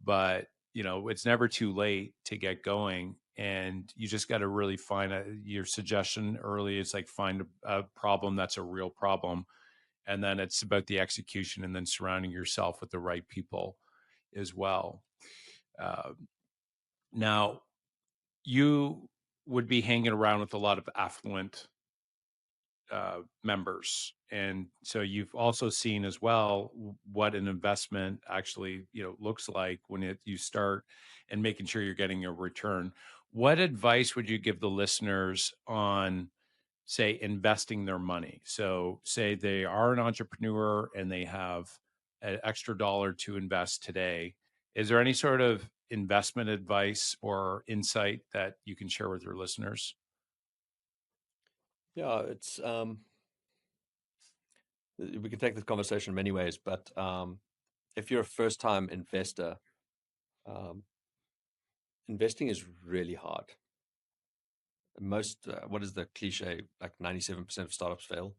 But it's never too late to get going, and you just got to really find your suggestion early. It's like find a problem that's a real problem, and then it's about the execution, and then surrounding yourself with the right people as well. uh, Now, you would be hanging around with a lot of affluent members, and so you've also seen as well what an investment actually looks like when you start, and making sure you're getting a return. What advice would you give the listeners on, say, investing their money? So say they are an entrepreneur and they have an extra dollar to invest today. Is there any sort of investment advice or insight that you can share with your listeners? Yeah, it's we can take this conversation in many ways, but if you're a first time investor, um, investing is really hard. What is the cliche? Like 97% of startups fail.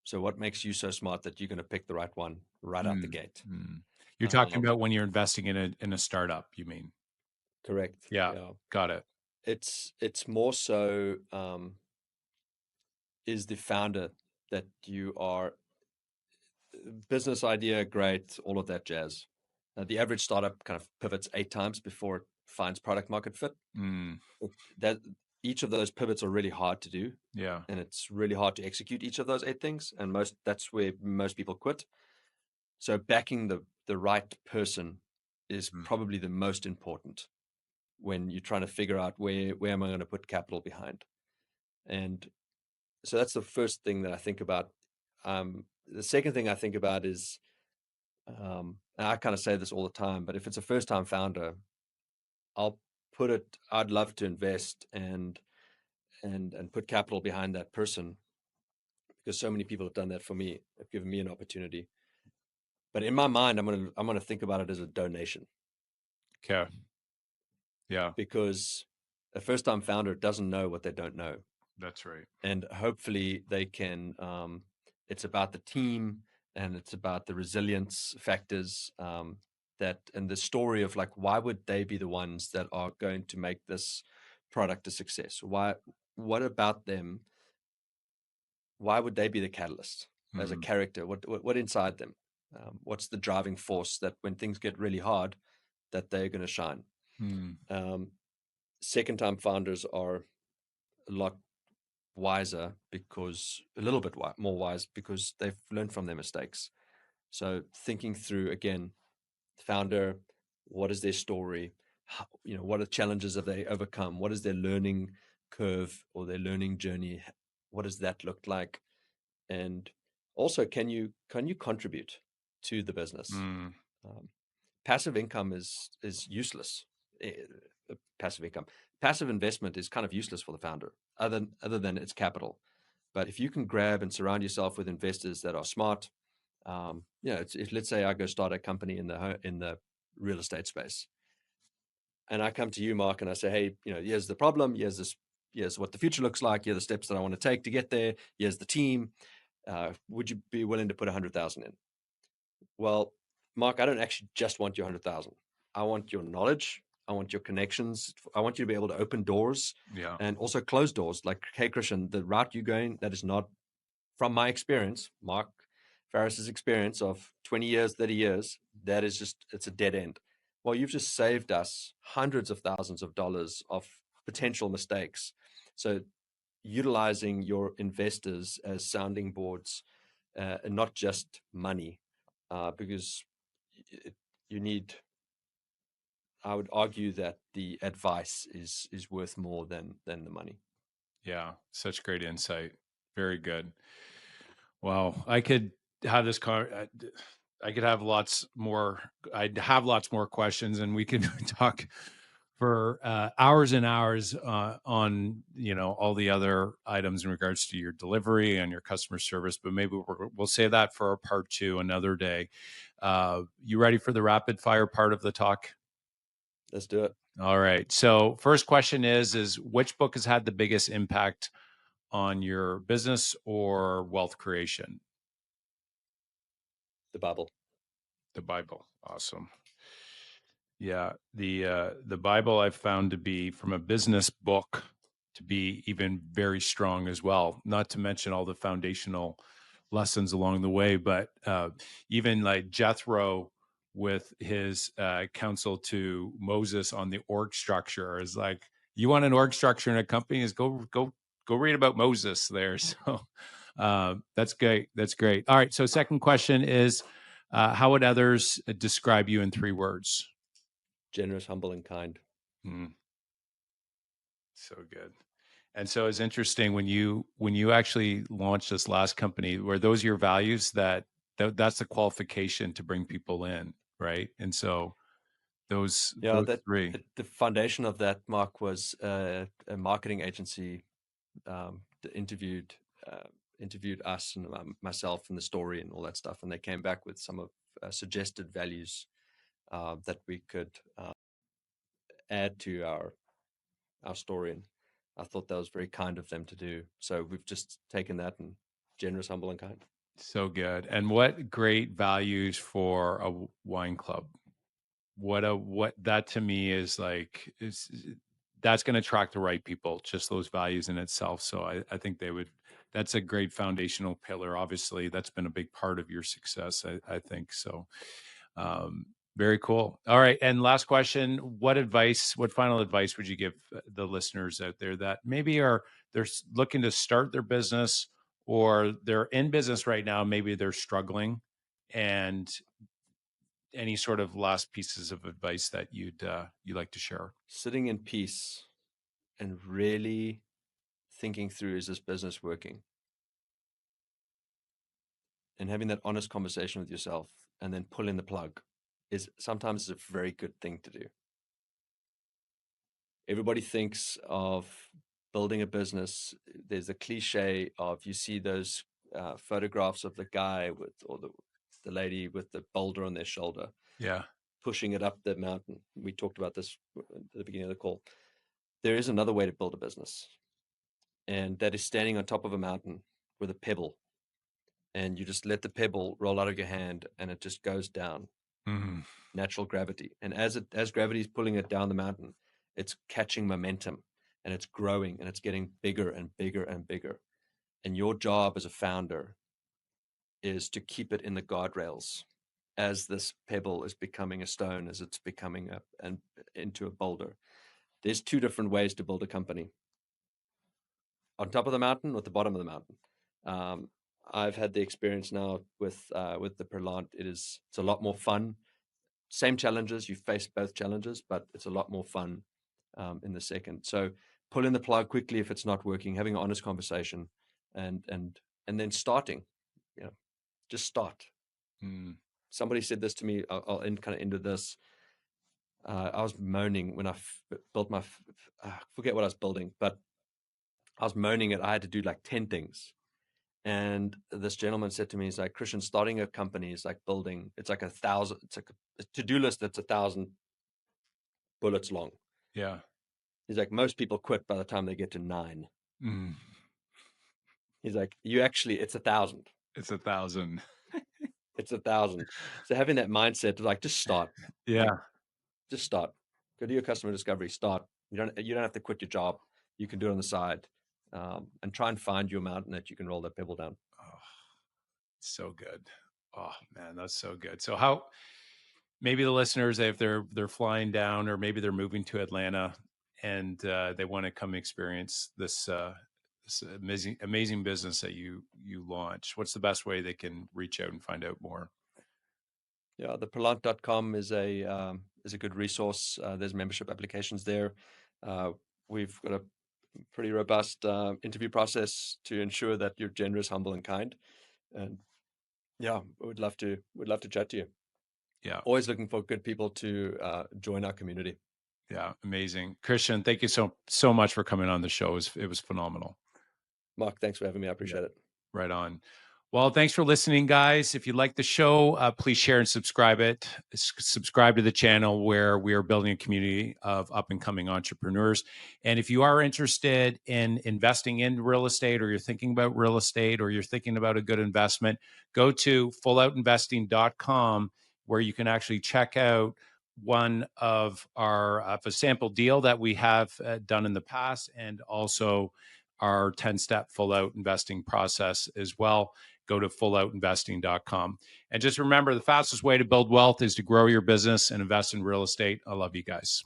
So what makes you so smart that you're going to pick the right one right out the Mm, gate? mm. You're talking Um, about when you're investing in a startup, you mean? Correct. Yeah, Yeah. got it. It's more so, is the founder that you are, business idea, great, all of that jazz. The average startup kind of pivots 8 times before it finds product market fit. Mm, That each of those pivots are really hard to do, Yeah. and it's really hard to execute each of those 8 things, and that's where most people quit. So backing the right person is Mm. probably the most important when you're trying to figure out where am I going to put capital behind. And so that's the first thing that I think about. The second thing I think about is, and I kind of say this all the time, but if it's a first time founder, I'll I'd love to invest and put capital behind that person because so many people have done that for me, have given me an opportunity. But in my mind, I'm gonna think about it as a donation Okay. Yeah, because a first time founder doesn't know what they don't know, that's right. and hopefully they can. It's about the team and it's about the resilience factors, that and the story of, like, why would they be the ones that are going to make this product a success? What about them? Why would they be the catalyst as a Mm. character? What inside them? What's the driving force that when things get really hard, that they're going to shine? Mm. Um, Second time founders are a lot wiser, because a little bit more wise, because they've learned from their mistakes. So thinking through again, founder, what is their story? What are challenges have they overcome? What is their learning curve or their learning journey? What does that look like? And also, can you contribute to the business? Mm. Um, Passive income is useless. Passive income, passive investment is kind of useless for the founder, other than its capital. But if you can grab and surround yourself with investors that are smart, if let's say I go start a company in the real estate space, and I come to you, Mark, and I say, hey, here's the problem, here's what the future looks like, here are the steps that I want to take to get there, here's the team. Would you be willing to put 100,000 in? Well, Mark, I don't actually just want your 100,000. I want your knowledge. I want your connections. I want you to be able to open doors Yeah. and also close doors. Like, hey, Christian, the route you're going, that is not, from my experience, Mark Farris's experience of 20 years, 30 years, that is just, it's a dead end. Well, you've just saved us hundreds of thousands of dollars of potential mistakes. So utilizing your investors as sounding boards, and not just money, because it, you need. I would argue that the advice is worth more than the money. Yeah. Such great insight. Very good. Wow. I could have this I could have lots more. I'd have lots more questions, and we could talk for hours and hours on all the other items in regards to your delivery and your customer service. But maybe we'll save that for a part two another day. You ready for the rapid fire part of the talk? Let's do it. All right. So first question is which book has had the biggest impact on your business or wealth creation? The Bible. The Bible. Awesome. Yeah, the Bible I've found to be, from a business book, to be even very strong as well. Not to mention all the foundational lessons along the way, but even like Jethro with his counsel to Moses on the org structure is like, you want an org structure in a company, is go read about Moses there. So that's great. That's great. All right. So second question is, how would others describe you in 3 words? Generous, humble, and kind. Mm, so good. And so it's interesting when you actually launched this last company, were those your values that's the qualification to bring people in, right? And so Yeah, those three. the foundation of that, Mark, was a marketing agency, that uh, interviewed us and myself and the story and all that stuff, and they came back with some of suggested values that we could add to our story. And I thought that was very kind of them to do. So we've just taken that, and generous, humble, and kind. So good. And what great values for a wine club. What that to me is like is that's going to attract the right people, just those values in itself. So I think that's a great foundational pillar. Obviously, that's been a big part of your success. I think so. Very cool. All right. And last question, what final advice would you give the listeners out there that maybe they're looking to start their business, or they're in business right now, maybe they're struggling, and any sort of last pieces of advice that you'd like to share? Sitting in peace and really thinking through, is this business working? And having that honest conversation with yourself and then pulling the plug is sometimes a very good thing to do. Everybody thinks of building a business. There's a cliche of, you see those photographs of the guy or the lady with the boulder on their shoulder, Yeah. pushing it up the mountain. We talked about this at the beginning of the call. There is another way to build a business, and that is standing on top of a mountain with a pebble, and you just let the pebble roll out of your hand and it just goes down. Mhm. Natural gravity. And as gravity is pulling it down the mountain, it's catching momentum and it's growing and it's getting bigger and bigger and bigger. And your job as a founder is to keep it in the guardrails as this pebble is becoming a stone, as it's becoming into a boulder. There's two different ways to build a company: on top of the mountain or at the bottom of the mountain. I've had the experience now with the Perlant. It's a lot more fun. Same challenges, you face both challenges, but it's a lot more fun in the second. So pulling the plug quickly if it's not working, having an honest conversation, and then starting. You know, just start. Mm. Somebody said this to me. I'll end kind of into this. I was moaning when I built my forget what I was building, but I was moaning it. I had to do like 10 things. And this gentleman said to me, he's like, Christian, starting a company is like building, it's like 1,000, it's like a to-do list that's 1,000 bullets long. Yeah. He's like, most people quit by the time they get to 9. Mm. He's like, it's 1,000. It's 1,000. It's 1,000. So having that mindset of like, just start, like, Yeah. just start, go do your customer discovery, start. You don't have to quit your job. You can do it on the side, and try and find your mountain that you can roll that pebble down. Oh, so good. Oh man, that's so good. So how maybe the listeners, if they're flying down, or maybe they're moving to Atlanta, and they want to come experience this amazing business that you launch, what's the best way they can reach out and find out more? Yeah, the perlant.com is a good resource. There's membership applications there. We've got a pretty robust interview process to ensure that you're generous, humble, and kind. And yeah, we'd love to chat to you. Yeah. Always looking for good people to join our community. Yeah, amazing. Christian, thank you so much for coming on the show. It was phenomenal. Mark, thanks for having me. I Yeah. appreciate it. Right on. Well, thanks for listening, guys. If you like the show, please share and subscribe it. Subscribe to the channel, where we are building a community of up and coming entrepreneurs. And if you are interested in investing in real estate, or you're thinking about real estate, or you're thinking about a good investment, go to fulloutinvesting.com, where you can actually check out one of a sample deal that we have done in the past, and also our 10-step full out investing process as well. Go to fulloutinvesting.com. And just remember, the fastest way to build wealth is to grow your business and invest in real estate. I love you guys.